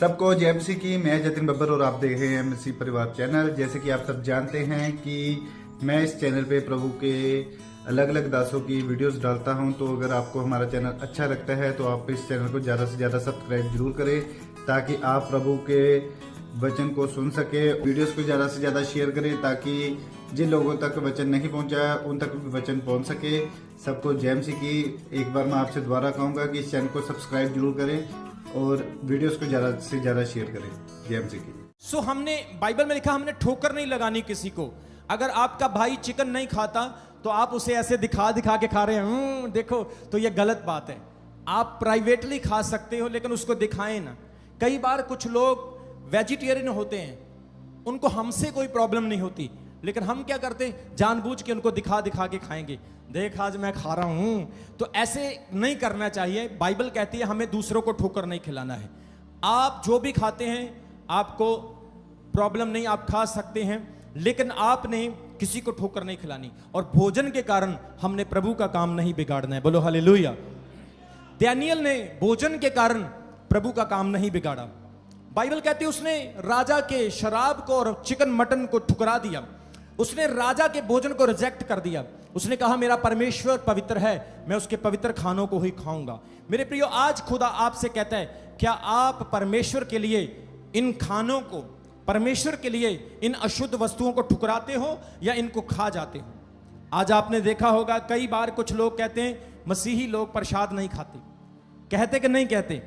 सबको जय मसीह की। मैं जतिन बब्बर और आप देख रहे हैं मसीह परिवार चैनल। जैसे कि आप सब जानते हैं कि मैं इस चैनल पे प्रभु के अलग अलग दासों की वीडियोस डालता हूं, तो अगर आपको हमारा चैनल अच्छा लगता है तो आप इस चैनल को ज़्यादा से ज़्यादा सब्सक्राइब जरूर करें, ताकि आप प्रभु के वचन को सुन सके। वीडियोस को ज़्यादा से ज़्यादा शेयर करें, ताकि जिन लोगों तक वचन नहीं पहुंचा उन तक भी वचन पहुंच सके। सबको जय मसीह की। एक बार मैं आपसे दोबारा कहूँगा कि इस चैनल को सब्सक्राइब जरूर करें और वीडियोस को ज़्यादा से ज़्यादा शेयर करें। जय मसीह की। हमने बाइबल में लिखा, हमने ठोकर नहीं लगानी किसी को। अगर आपका भाई चिकन नहीं खाता तो आप उसे ऐसे दिखा दिखा के खा रहे हैं, देखो, तो ये गलत बात है। आप प्राइवेटली खा सकते हो, लेकिन उसको दिखाएं ना। कई बार कुछ लोग वेजिटेरियन होते हैं, उनको हमसे कोई प्रॉब्लम नहीं होती, लेकिन हम क्या करते हैं, जानबूझ के उनको दिखा दिखा के खाएंगे, देख आज मैं खा रहा हूं। तो ऐसे नहीं करना चाहिए। बाइबल कहती है हमें दूसरों को ठोकर नहीं खिलाना है। आप जो भी खाते हैं आपको प्रॉब्लम नहीं, आप खा सकते हैं, लेकिन आपने किसी को ठोकर नहीं खिलानी। और भोजन के कारण हमने प्रभु का काम नहीं बिगाड़ना है। बोलो हालेलुया। दानियल ने भोजन के कारण प्रभु का काम नहीं बिगाड़ा। बाइबल कहती है उसने राजा के शराब को और चिकन मटन को ठुकरा दिया। उसने राजा के भोजन को रिजेक्ट कर दिया। उसने कहा मेरा परमेश्वर पवित्र है, मैं उसके पवित्र खानों को ही खाऊंगा। मेरे प्रियो, आज खुदा आपसे कहता है, क्या आप परमेश्वर के लिए इन खानों को, परमेश्वर के लिए इन अशुद्ध वस्तुओं को ठुकराते हो या इनको खा जाते हो? आज आपने देखा होगा कई बार कुछ लोग कहते हैं मसीही लोग प्रसाद नहीं खाते। कहते कि नहीं कहते?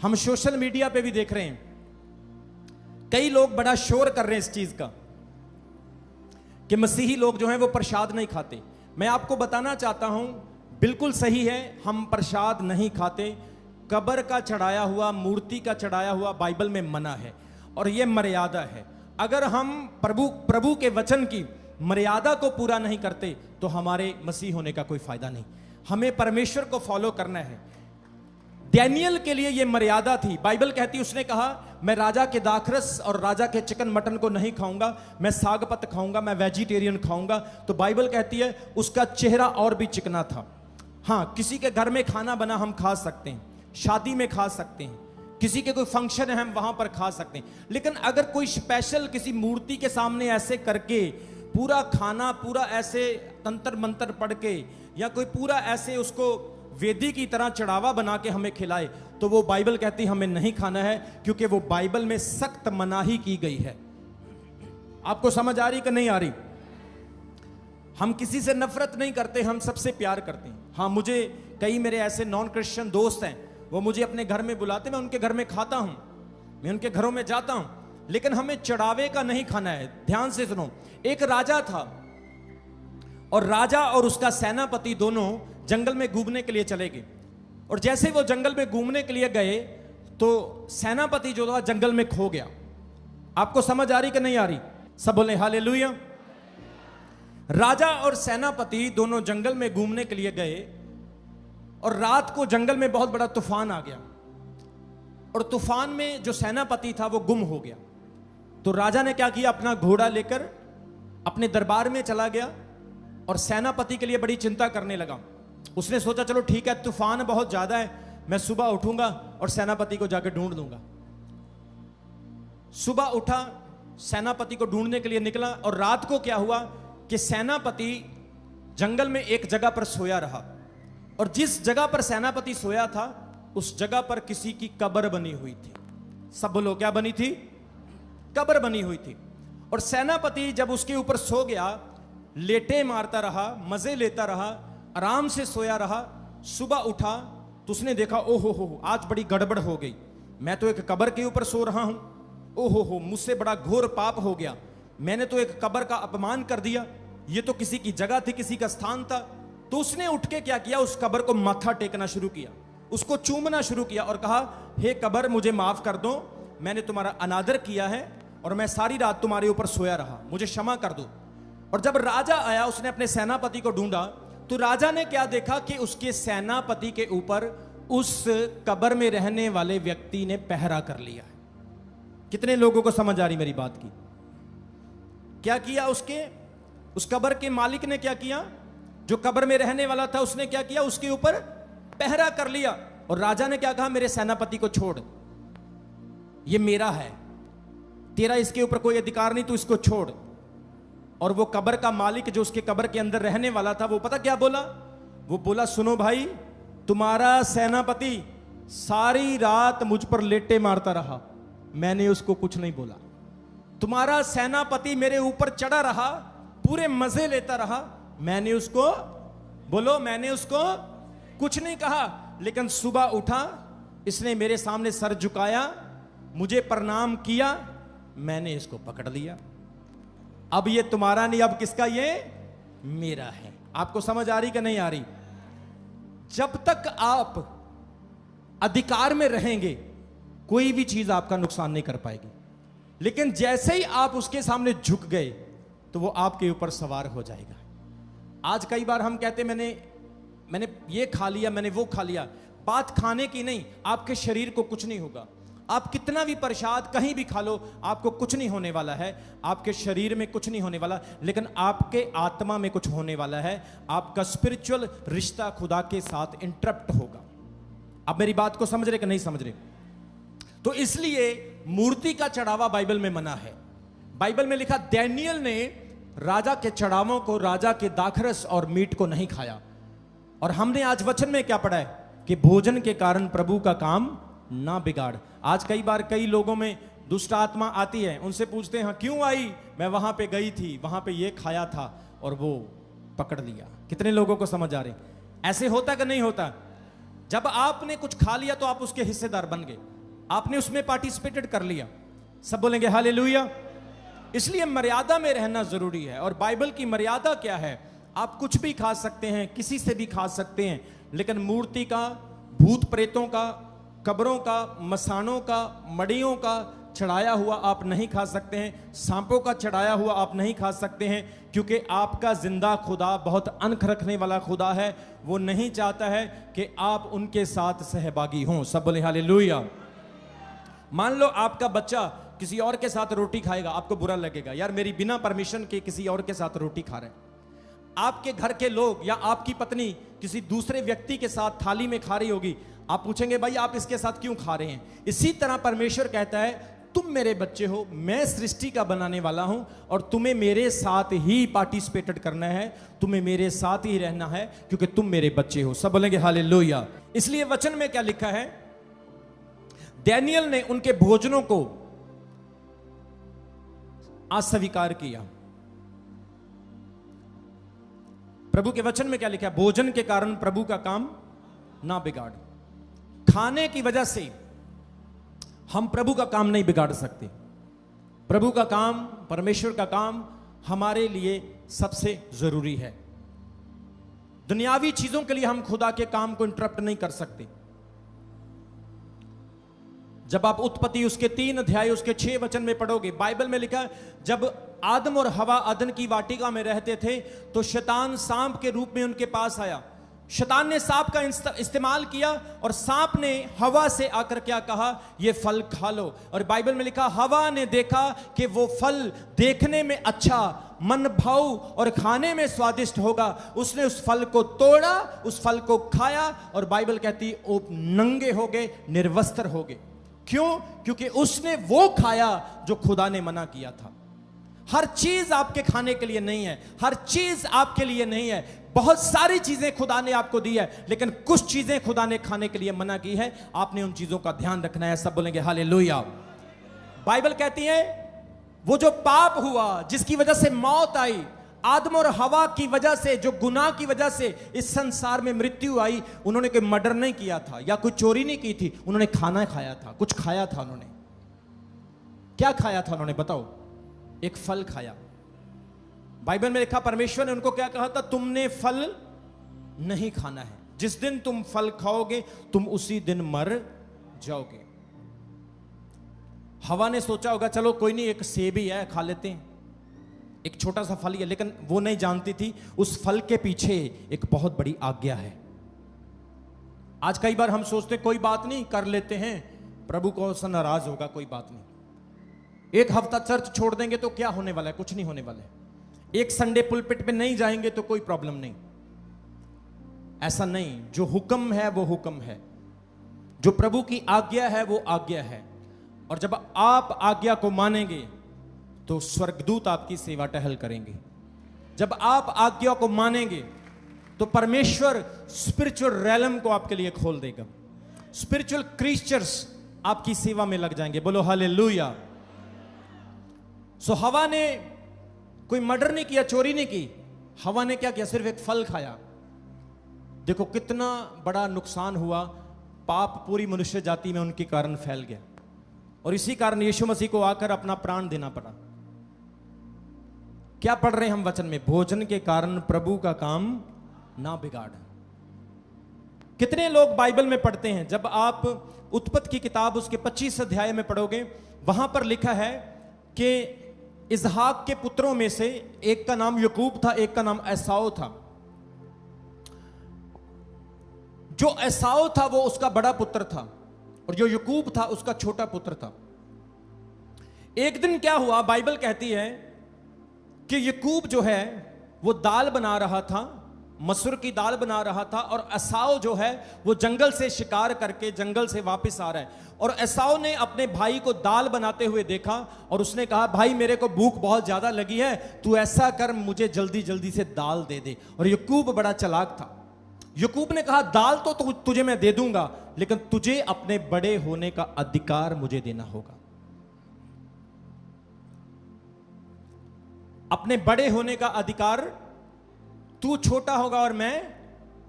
हम सोशल मीडिया पे भी देख रहे हैं, कई लोग बड़ा शोर कर रहे हैं इस चीज का कि मसीही लोग जो हैं वो प्रसाद नहीं खाते। मैं आपको बताना चाहता हूं, बिल्कुल सही है, हम प्रसाद नहीं खाते। कब्र का चढ़ाया हुआ, मूर्ति का चढ़ाया हुआ बाइबल में मना है, और यह मर्यादा है। अगर हम प्रभु के वचन की मर्यादा को पूरा नहीं करते तो हमारे मसीह होने का कोई फायदा नहीं। हमें परमेश्वर को फॉलो करना है। दानियल के लिए यह मर्यादा थी। बाइबल कहती, उसने कहा मैं राजा के दाखरस और राजा के चिकन मटन को नहीं खाऊंगा, मैं सागपत खाऊंगा, मैं वेजिटेरियन खाऊंगा। तो बाइबल कहती है उसका चेहरा और भी चिकना था। हाँ, किसी के घर में खाना बना हम खा सकते हैं, शादी में खा सकते हैं, किसी के कोई फंक्शन है हम वहां पर खा सकते हैं, लेकिन अगर कोई स्पेशल किसी मूर्ति के सामने ऐसे करके पूरा खाना, पूरा ऐसे तंत्र मंत्र पढ़ के, या कोई पूरा ऐसे उसको वेदी की तरह चढ़ावा बना के हमें खिलाए, तो वो बाइबल कहती हमें नहीं खाना है, क्योंकि वो बाइबल में सख्त मनाही की गई है। आपको समझ आ रही कि नहीं आ रही? हम किसी से नफरत नहीं करते, हम सबसे प्यार करते हैं। हाँ, मुझे कई मेरे ऐसे नॉन क्रिश्चियन दोस्त हैं, वो मुझे अपने घर में बुलाते, मैं उनके घर में खाता हूं, मैं उनके घरों में जाता हूं, लेकिन हमें चढ़ावे का नहीं खाना है। ध्यान से सुनो। एक राजा था, और राजा और उसका सेनापति दोनों जंगल में घूमने के लिए चले गए। और जैसे वो जंगल में घूमने के लिए गए तो सेनापति जो था जंगल में खो गया। आपको समझ आ रही कि नहीं आ रही? सब बोले हालेलुया। राजा और सेनापति दोनों जंगल में घूमने के लिए गए, और रात को जंगल में बहुत बड़ा तूफान आ गया, और तूफान में जो सेनापति था वो गुम हो गया। तो राजा ने क्या किया, अपना घोड़ा लेकर अपने दरबार में चला गया और सेनापति के लिए बड़ी चिंता करने लगा। उसने सोचा चलो ठीक है, तूफान बहुत ज्यादा है, मैं सुबह उठूंगा और सेनापति को जाकर ढूंढ लूंगा। सुबह उठा, सेनापति को ढूंढने के लिए निकला, और रात को क्या हुआ कि सेनापति जंगल में एक जगह पर सोया रहा, और जिस जगह पर सेनापति सोया था उस जगह पर किसी की कब्र बनी हुई थी। सब बोलो, क्या बनी थी? कब्र बनी हुई थी। और सेनापति जब उसके ऊपर सो गया, लेटे मारता रहा, मजे लेता रहा, आराम से सोया रहा। सुबह उठा तो उसने देखा, ओहो हो, आज बड़ी गड़बड़ हो गई, मैं तो एक कब्र के ऊपर सो रहा हूं, ओहो हो, मुझसे बड़ा घोर पाप हो गया, मैंने तो एक कब्र का अपमान कर दिया, ये तो किसी की जगह थी, किसी का स्थान था। तो उसने उठ के क्या किया, उस कब्र को माथा टेकना शुरू किया, उसको चूमना शुरू किया, और कहा हे कब्र, मुझे माफ कर दो, मैंने तुम्हारा अनादर किया है और मैं सारी रात तुम्हारे ऊपर सोया रहा, मुझे क्षमा कर दो। और जब राजा आया, उसने अपने सेनापति को ढूंढा, तो राजा ने क्या देखा कि उसके सेनापति के ऊपर उस कब्र में रहने वाले व्यक्ति ने पहरा कर लिया है। कितने लोगों को समझ आ रही मेरी बात की? क्या किया उस कब्र के मालिक ने? क्या किया? जो कब्र में रहने वाला था उसने क्या किया, उसके ऊपर पहरा कर लिया। और राजा ने क्या कहा, मेरे सेनापति को छोड़। ये मेरा है, तेरा इसके ऊपर कोई अधिकार नहीं, तू इसको छोड़। और वो कब्र का मालिक जो उसके कब्र के अंदर रहने वाला था, वो पता क्या बोला? वो बोला, सुनो भाई, तुम्हारा सेनापति सारी रात मुझ पर लेटे मारता रहा, मैंने उसको कुछ नहीं बोला। तुम्हारा सेनापति मेरे ऊपर चढ़ा रहा, पूरे मजे लेता रहा, मैंने उसको, बोलो, मैंने उसको कुछ नहीं कहा। लेकिन सुबह उठा, इसने मेरे सामने सर झुकाया, मुझे प्रणाम किया, मैंने इसको पकड़ लिया। अब ये तुम्हारा नहीं, अब किसका? ये मेरा है। आपको समझ आ रही कि नहीं आ रही? जब तक आप अधिकार में रहेंगे, कोई भी चीज आपका नुकसान नहीं कर पाएगी। लेकिन जैसे ही आप उसके सामने झुक गए, तो वो आपके ऊपर सवार हो जाएगा। आज कई बार हम कहते, मैंने ये खा लिया, मैंने वो खा लिया। बात खाने की नहीं, आपके शरीर को कुछ नहीं होगा। आप कितना भी प्रसाद कहीं भी खा लो, आपको कुछ नहीं होने वाला है, आपके शरीर में कुछ नहीं होने वाला, लेकिन आपके आत्मा में कुछ होने वाला है। आपका स्पिरिचुअल रिश्ता खुदा के साथ इंटरप्ट होगा। अब मेरी बात को समझ रहे कि नहीं समझ रहे? तो इसलिए मूर्ति का चढ़ावा बाइबल में मना है। बाइबल में लिखा, डैनियल ने राजा के चढ़ावों को, राजा के दाखरस और मीट को नहीं खाया। और हमने आज वचन में क्या पढ़ा है कि भोजन के कारण प्रभु का काम ना बिगाड़। आज कई बार कई लोगों में दुष्ट आत्मा आती है, उनसे पूछते हैं, हाँ क्यों आई? मैं वहां पे गई थी, वहां पे ये खाया था और वो पकड़ लिया। कितने लोगों को समझ आ रहे? ऐसे होता कि नहीं होता? जब आपने कुछ खा लिया तो आप उसके हिस्सेदार बन गए, आपने उसमें पार्टिसिपेटेड कर लिया। सब बोलेंगे हालेलुया। इसलिए मर्यादा में रहना जरूरी है। और बाइबल की मर्यादा क्या है? आप कुछ भी खा सकते हैं, किसी से भी खा सकते हैं, लेकिन मूर्ति का, भूत प्रेतों का, कब्रों का, मसानों का, मड़ियों का चढ़ाया हुआ आप नहीं खा सकते हैं। सांपों का चढ़ाया हुआ आप नहीं खा सकते हैं, क्योंकि आपका जिंदा खुदा बहुत अनख रखने वाला खुदा है। वो नहीं चाहता है कि आप उनके साथ सहभागी हों। सब बोले हालेलुया। मान लो आपका बच्चा किसी और के साथ रोटी खाएगा, आपको बुरा लगेगा, यार मेरी बिना परमिशन के किसी और के साथ रोटी खा रहे हैं। आपके घर के लोग या आपकी पत्नी किसी दूसरे व्यक्ति के साथ थाली में खा रही होगी, आप पूछेंगे भाई आप इसके साथ क्यों खा रहे हैं? इसी तरह परमेश्वर कहता है, तुम मेरे बच्चे हो, मैं सृष्टि का बनाने वाला हूं और तुम्हें मेरे साथ ही पार्टिसिपेटेड करना है, तुम्हें मेरे साथ ही रहना है, क्योंकि तुम मेरे बच्चे हो। सब बोलेंगे हालेलुया। इसलिए वचन में क्या लिखा है? डैनियल ने उनके भोजनों को अस्वीकार किया। प्रभु के वचन में क्या लिखा है? भोजन के कारण प्रभु का काम ना बिगाड़। खाने की वजह से हम प्रभु का काम नहीं बिगाड़ सकते। प्रभु का काम, परमेश्वर का काम हमारे लिए सबसे जरूरी है। दुनियावी चीजों के लिए हम खुदा के काम को इंटरप्ट नहीं कर सकते। जब आप उत्पत्ति उसके 3 अध्याय उसके 6 वचन में पढ़ोगे, बाइबल में लिखा है, जब आदम और हवा अदन की वाटिका में रहते थे तो शैतान सांप के रूप में उनके पास आया। शैतान ने सांप का इस्तेमाल किया और सांप ने हवा से आकर क्या कहा? ये फल खा लो। और बाइबल में लिखा, हवा ने देखा कि वो फल देखने में अच्छा, मन भाऊ और खाने में स्वादिष्ट होगा। उसने उस फल को तोड़ा, उस फल को खाया और बाइबल कहती वो नंगे हो गए, निर्वस्त्र हो गए। क्यों? क्योंकि उसने वो खाया जो खुदा ने मना किया था। हर चीज आपके खाने के लिए नहीं है, हर चीज आपके लिए नहीं है। बहुत सारी चीजें खुदा ने आपको दी है, लेकिन कुछ चीजें खुदा ने खाने के लिए मना की है। आपने उन चीजों का ध्यान रखना है। सब बोलेंगे हालेलुया। बाइबल कहती है, वो जो पाप हुआ, जिसकी वजह से मौत आई, आदम और हवा की वजह से, जो गुनाह की वजह से इस संसार में मृत्यु आई, उन्होंने कोई मर्डर नहीं किया था या कोई चोरी नहीं की थी, उन्होंने खाना खाया था, कुछ खाया था। उन्होंने क्या खाया था? उन्होंने, बताओ, एक फल खाया। बाइबल में लिखा, परमेश्वर ने उनको क्या कहा था? तुमने फल नहीं खाना है, जिस दिन तुम फल खाओगे तुम उसी दिन मर जाओगे। हवा ने सोचा होगा चलो कोई नहीं, एक सेब ही है, खा लेते हैं, एक छोटा सा फल ही है, लेकिन वो नहीं जानती थी उस फल के पीछे एक बहुत बड़ी आज्ञा है। आज कई बार हम सोचते कोई बात नहीं, कर लेते हैं, प्रभु को से नाराज होगा, कोई बात नहीं, एक हफ्ता चर्च छोड़ देंगे तो क्या होने वाला है? कुछ नहीं होने वाला है। एक संडे पुलपिट पे नहीं जाएंगे तो कोई प्रॉब्लम नहीं। ऐसा नहीं, जो हुक्म है वो हुक्म है, जो प्रभु की आज्ञा है वो आज्ञा है। और जब आप आज्ञा को मानेंगे तो स्वर्गदूत आपकी सेवा टहल करेंगे। जब आप आज्ञा को मानेंगे तो परमेश्वर स्पिरिचुअल रैलम को आपके लिए खोल देगा। स्पिरिचुअल क्रीचर्स आपकी सेवा में लग जाएंगे। बोलो हालेलुया। सो हवा ने कोई मर्डर नहीं किया, चोरी नहीं की। हवा ने क्या किया? सिर्फ एक फल खाया। देखो कितना बड़ा नुकसान हुआ। पाप पूरी मनुष्य जाति में उनके कारण फैल गया और इसी कारण यीशु मसीह को आकर अपना प्राण देना पड़ा। क्या पढ़ रहे हैं हम वचन में? भोजन के कारण प्रभु का काम ना बिगाड़। कितने लोग बाइबल में पढ़ते हैं? जब आप उत्पत्ति की किताब उसके 25 अध्याय में पढ़ोगे, वहां पर लिखा है कि इसहाक के पुत्रों में से एक का नाम याकूब था, एक का नाम एसाव था। जो एसाव था वो उसका बड़ा पुत्र था और जो याकूब था उसका छोटा पुत्र था। एक दिन क्या हुआ? बाइबल कहती है कि याकूब जो है वो दाल बना रहा था, मसूर की दाल बना रहा था, और एसाव जो है वो जंगल से शिकार करके जंगल से वापस आ रहा है। और एसाव ने अपने भाई को दाल बनाते हुए देखा और उसने कहा, भाई मेरे को भूख बहुत ज्यादा लगी है, तू ऐसा कर मुझे जल्दी जल्दी से दाल दे दे। और याकूब बड़ा चालाक था। याकूब ने कहा, दाल तो तुझे मैं दे दूंगा, लेकिन तुझे अपने बड़े होने का अधिकार मुझे देना होगा। अपने बड़े होने का अधिकार, तू छोटा होगा और मैं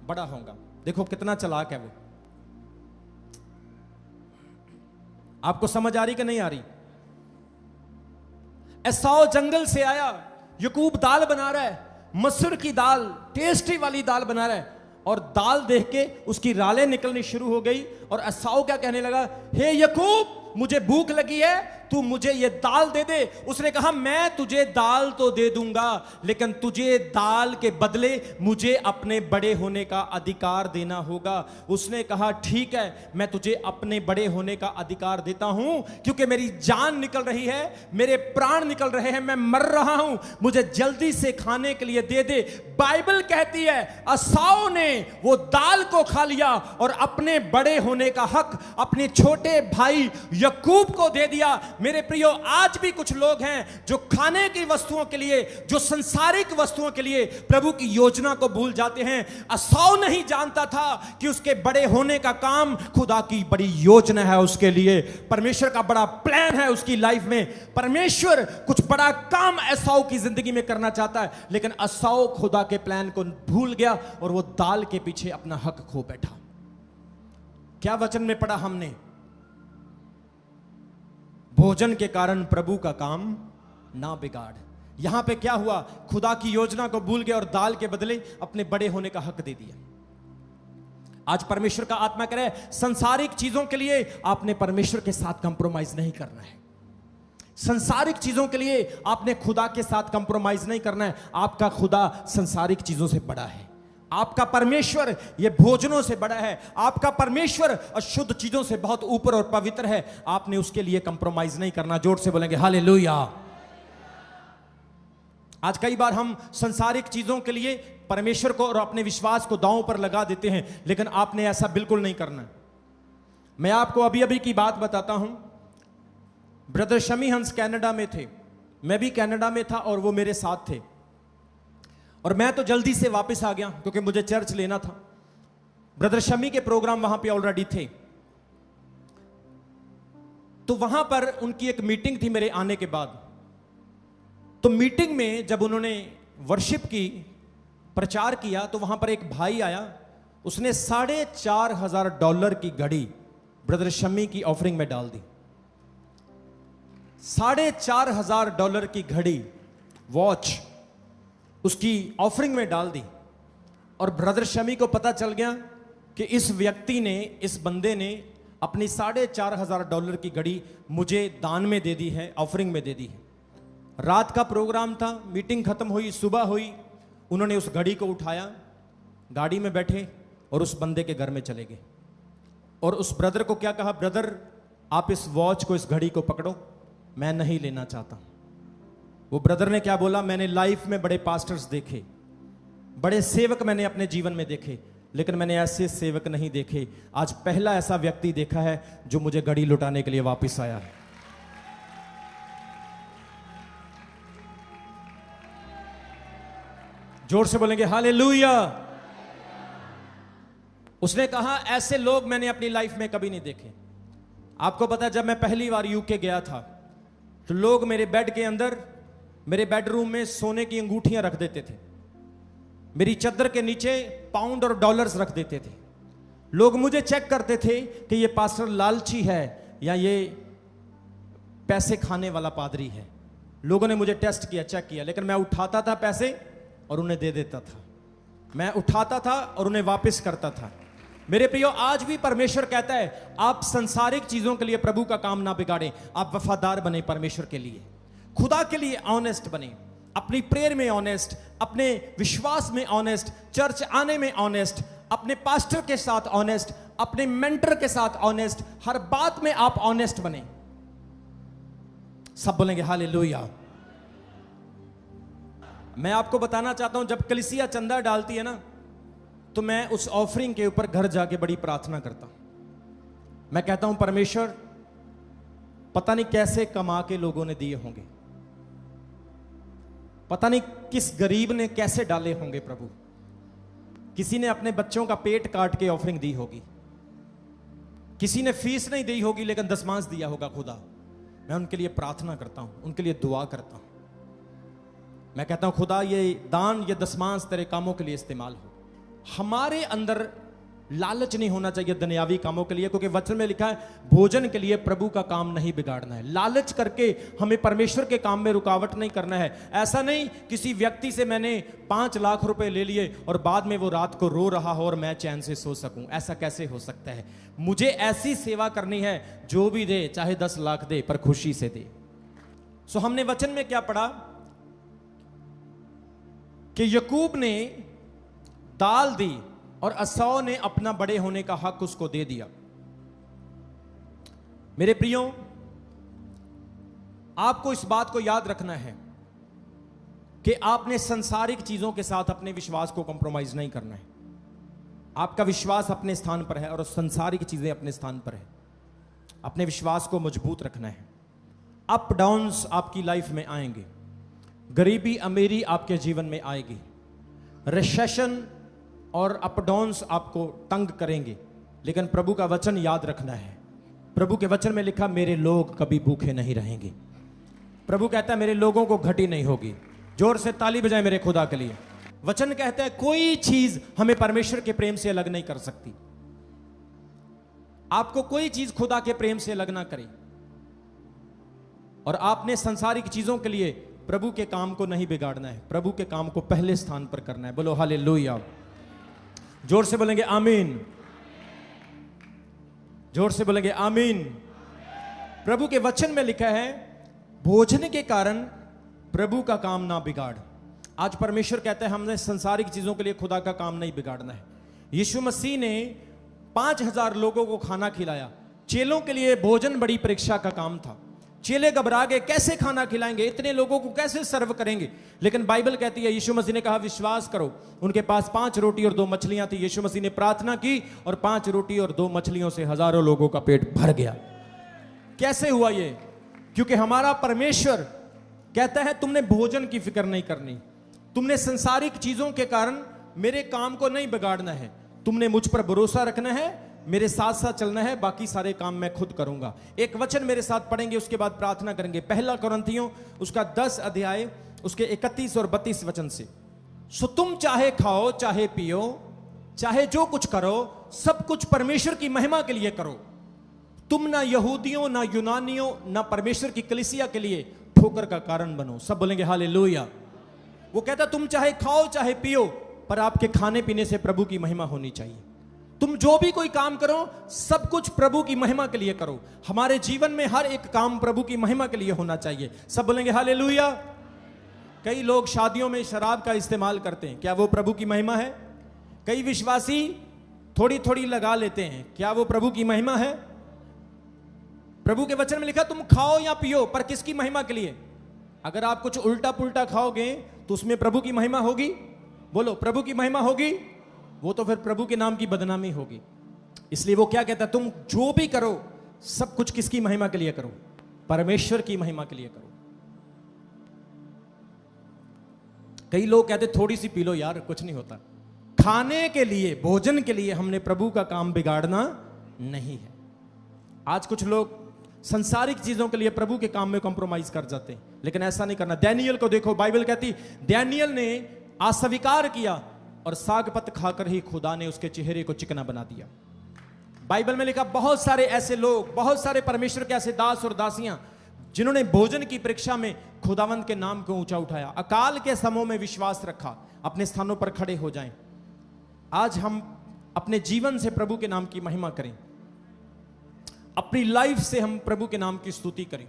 बड़ा होगा। देखो कितना चालाक है वो। आपको समझ आ रही कि नहीं आ रही? एसाव जंगल से आया, याकूब दाल बना रहा है, मसूर की दाल, टेस्टी वाली दाल बना रहा है, और दाल देख के उसकी रालें निकलनी शुरू हो गई। और एसाव क्या कहने लगा? हे याकूब, मुझे भूख लगी है, तू मुझे ये दाल दे दे। उसने कहा, मैं तुझे दाल तो दे दूंगा, लेकिन तुझे दाल के बदले मुझे अपने बड़े होने का अधिकार देना होगा। उसने कहा, ठीक है, मैं तुझे अपने बड़े होने का अधिकार देता हूं, क्योंकि मेरी जान निकल रही है, मेरे प्राण निकल रहे हैं, मैं मर रहा हूं, मुझे जल्दी से खाने के लिए दे दे। बाइबल कहती है एसाव ने वो दाल को खा लिया और अपने बड़े होने का हक अपने छोटे भाई याकूब को दे दिया। मेरे प्रियो, आज भी कुछ लोग हैं जो खाने की वस्तुओं के लिए, जो संसारिक वस्तुओं के लिए प्रभु की योजना को भूल जाते हैं। एसाव नहीं जानता था कि उसके बड़े होने का काम खुदा की बड़ी योजना है उसके लिए। परमेश्वर का बड़ा प्लान है उसकी लाइफ में। परमेश्वर कुछ बड़ा काम एसाव की जिंदगी में करना चाहता है, लेकिन एसाव खुदा के प्लान को भूल गया और वो दाल के पीछे अपना हक खो बैठा। क्या वचन में पढ़ा हमने? भोजन के कारण प्रभु का काम ना बिगाड़। यहां पे क्या हुआ? खुदा की योजना को भूल गए और दाल के बदले अपने बड़े होने का हक दे दिया। आज परमेश्वर का आत्मा कह रहा है, संसारिक चीजों के लिए आपने परमेश्वर के साथ कंप्रोमाइज नहीं करना है। संसारिक चीजों के लिए आपने खुदा के साथ कंप्रोमाइज नहीं करना है। आपका खुदा संसारिक चीजों से बड़ा है। आपका परमेश्वर ये भोजनों से बड़ा है। आपका परमेश्वर अशुद्ध चीजों से बहुत ऊपर और पवित्र है। आपने उसके लिए कंप्रोमाइज नहीं करना। जोर से बोलेंगे हालेलुया। आज कई बार हम संसारिक चीजों के लिए परमेश्वर को और अपने विश्वास को दांव पर लगा देते हैं, लेकिन आपने ऐसा बिल्कुल नहीं करना। मैं आपको अभी अभी की बात बताता हूं। ब्रदर शमी हंस कनाडा में थे, मैं भी कनाडा में था और वो मेरे साथ थे। और मैं तो जल्दी से वापस आ गया क्योंकि मुझे चर्च लेना था। ब्रदर शमी के प्रोग्राम वहां पे ऑलरेडी थे। तो वहां पर उनकी एक मीटिंग थी मेरे आने के बाद। तो मीटिंग में जब उन्होंने वर्शिप की, प्रचार किया, तो वहां पर एक भाई आया। उसने $4,500 की घड़ी ब्रदर शमी की ऑफरिंग में डाल दी। $4,500 की घड़ी, वॉच उसकी ऑफरिंग में डाल दी। और ब्रदर शमी को पता चल गया कि इस व्यक्ति ने, इस बंदे ने अपनी $4,500 की घड़ी मुझे दान में दे दी है, ऑफरिंग में दे दी है। रात का प्रोग्राम था, मीटिंग खत्म हुई, सुबह हुई, उन्होंने उस घड़ी को उठाया, गाड़ी में बैठे और उस बंदे के घर में चले गए। और उस ब्रदर को क्या कहा, ब्रदर आप इस वॉच को, इस घड़ी को पकड़ो, मैं नहीं लेना चाहता। वो ब्रदर ने क्या बोला, मैंने लाइफ में बड़े पास्टर्स देखे, बड़े सेवक मैंने अपने जीवन में देखे, लेकिन मैंने ऐसे सेवक नहीं देखे। आज पहला ऐसा व्यक्ति देखा है जो मुझे घड़ी लुटाने के लिए वापस आया है। जोर से बोलेंगे हालेलुया। उसने कहा ऐसे लोग मैंने अपनी लाइफ में कभी नहीं देखे। आपको पता है जब मैं पहली बार यूके गया था तो लोग मेरे बेड के अंदर, मेरे बेडरूम में सोने की अंगूठियां रख देते थे, मेरी चादर के नीचे पाउंड और डॉलर्स रख देते थे। लोग मुझे चेक करते थे कि ये पास्टर लालची है या ये पैसे खाने वाला पादरी है। लोगों ने मुझे टेस्ट किया, चेक किया, लेकिन मैं उठाता था पैसे और उन्हें दे देता था। मैं उठाता था और उन्हें वापस करता था। मेरे प्रियो, आज भी परमेश्वर कहता है आप संसारिक चीजों के लिए प्रभु का काम ना बिगाड़ें, आप वफादार बने परमेश्वर के लिए, खुदा के लिए ऑनेस्ट बने, अपनी प्रेयर में ऑनेस्ट, अपने विश्वास में ऑनेस्ट, चर्च आने में ऑनेस्ट, अपने पास्टर के साथ ऑनेस्ट, अपने मेंटर के साथ ऑनेस्ट, हर बात में आप ऑनेस्ट बने। सब बोलेंगे हालेलुया। मैं आपको बताना चाहता हूं, जब कलीसिया चंदा डालती है ना, तो मैं उस ऑफरिंग के ऊपर घर जाके बड़ी प्रार्थना करता हूं। मैं कहता हूं परमेश्वर, पता नहीं कैसे कमा के लोगों ने दिए होंगे, पता नहीं किस गरीब ने कैसे डाले होंगे प्रभु, किसी ने अपने बच्चों का पेट काट के ऑफरिंग दी होगी, किसी ने फीस नहीं दी होगी लेकिन दशमांश दिया होगा। खुदा, मैं उनके लिए प्रार्थना करता हूं, उनके लिए दुआ करता हूं। मैं कहता हूं खुदा, ये दान, ये दशमांश तेरे कामों के लिए इस्तेमाल हो। हमारे अंदर लालच नहीं होना चाहिए दुनियावी कामों के लिए, क्योंकि वचन में लिखा है भोजन के लिए प्रभु का काम नहीं बिगाड़ना है। लालच करके हमें परमेश्वर के काम में रुकावट नहीं करना है। ऐसा नहीं किसी व्यक्ति से मैंने 5 लाख रुपए ले लिए और बाद में वो रात को रो रहा हो और मैं चैन से सो सकूं, ऐसा कैसे हो सकता है? मुझे ऐसी सेवा करनी है, जो भी दे चाहे 10 लाख दे पर खुशी से दे। सो हमने वचन में क्या पढ़ा कि यकूब ने दाल दी और असौ ने अपना बड़े होने का हक उसको दे दिया। मेरे प्रियो, आपको इस बात को याद रखना है कि आपने संसारिक चीजों के साथ अपने विश्वास को कॉम्प्रोमाइज नहीं करना है। आपका विश्वास अपने स्थान पर है और संसारिक चीजें अपने स्थान पर है। अपने विश्वास को मजबूत रखना है। अप डाउन्स आपकी लाइफ में आएंगे, गरीबी अमीरी आपके जीवन में आएगी, रिसेशन और अप डाउन्स आपको तंग करेंगे, लेकिन प्रभु का वचन याद रखना है। प्रभु के वचन में लिखा, मेरे लोग कभी भूखे नहीं रहेंगे। प्रभु कहता है मेरे लोगों को घटी नहीं होगी। जोर से ताली बजाएं मेरे खुदा के लिए। वचन कहता है कोई चीज हमें परमेश्वर के प्रेम से अलग नहीं कर सकती। आपको कोई चीज खुदा के प्रेम से अलग ना करे, और आपने संसारिक चीजों के लिए प्रभु के काम को नहीं बिगाड़ना है। प्रभु के काम को पहले स्थान पर करना है। बोलो हालेलुया। जोर से बोलेंगे आमीन। जोर से बोलेंगे आमीन। प्रभु के वचन में लिखा है भोजन के कारण प्रभु का काम ना बिगाड़। आज परमेश्वर कहता है हमने संसारिक चीजों के लिए खुदा का काम नहीं बिगाड़ना है। यीशु मसीह ने 5000 लोगों को खाना खिलाया। चेलों के लिए भोजन बड़ी परीक्षा का काम था। चेले घबरा गए, कैसे खाना खिलाएंगे, इतने लोगों को कैसे सर्व करेंगे। लेकिन बाइबल कहती है, यीशु मसीह ने कहा विश्वास करो। उनके पास 5 रोटी और 2 मछलियां थी। यीशु मसीह ने प्रार्थना की और 5 रोटी और 2 मछलियों से हजारों लोगों का पेट भर गया। कैसे हुआ ये? क्योंकि हमारा परमेश्वर कहता है तुमने भोजन की फिक्र नहीं करनी, तुमने संसारिक चीजों के कारण मेरे काम को नहीं बिगाड़ना है, तुमने मुझ पर भरोसा रखना है, मेरे साथ साथ चलना है, बाकी सारे काम मैं खुद करूंगा। एक वचन मेरे साथ पढ़ेंगे, उसके बाद प्रार्थना करेंगे। पहला कुरिन्थियों उसका 10 अध्याय उसके 31 और 32 वचन से। सो तुम चाहे खाओ चाहे पियो चाहे जो कुछ करो, सब कुछ परमेश्वर की महिमा के लिए करो। तुम ना यहूदियों ना यूनानियों ना परमेश्वर की कलीसिया के लिए ठोकर का कारण बनो। सब बोलेंगे हालेलुया। वो कहता तुम चाहे खाओ चाहे पियो, पर आपके खाने पीने से प्रभु की महिमा होनी चाहिए। तुम जो भी कोई काम करो, सब कुछ प्रभु की महिमा के लिए करो। हमारे जीवन में हर एक काम प्रभु की महिमा के लिए होना चाहिए। सब बोलेंगे हालेलुया। कई लोग शादियों में शराब का इस्तेमाल करते हैं, क्या वो प्रभु की महिमा है? कई विश्वासी थोड़ी थोड़ी लगा लेते हैं, क्या वो प्रभु की महिमा है? प्रभु के वचन में लिखा तुम खाओ या पियो, पर किसकी महिमा के लिए? अगर आप कुछ उल्टा पुल्टा खाओगे तो उसमें प्रभु की महिमा होगी? बोलो, प्रभु की महिमा होगी? वो तो फिर प्रभु के नाम की बदनामी होगी। इसलिए वो क्या कहता है, तुम जो भी करो सब कुछ किसकी महिमा के लिए करो? परमेश्वर की महिमा के लिए करो। कई लोग कहते थोड़ी सी पी लो यार, कुछ नहीं होता। खाने के लिए, भोजन के लिए हमने प्रभु का काम बिगाड़ना नहीं है। आज कुछ लोग संसारिक चीजों के लिए प्रभु के काम में कॉम्प्रोमाइज कर जाते हैं, लेकिन ऐसा नहीं करना। डैनियल को देखो, बाइबल कहती डैनियल ने अस्वीकार किया और साग पत खाकर ही खुदा ने उसके चेहरे को चिकना बना दिया। बाइबल में लिखा बहुत सारे ऐसे लोग, बहुत सारे परमेश्वर के ऐसे दास और दासियां जिन्होंने भोजन की परीक्षा में खुदावंद के नाम को ऊंचा उठाया, अकाल के समूह में विश्वास रखा, अपने स्थानों पर खड़े हो जाएं। आज हम अपने जीवन से प्रभु के नाम की महिमा करें, अपनी लाइफ से हम प्रभु के नाम की स्तुति करें।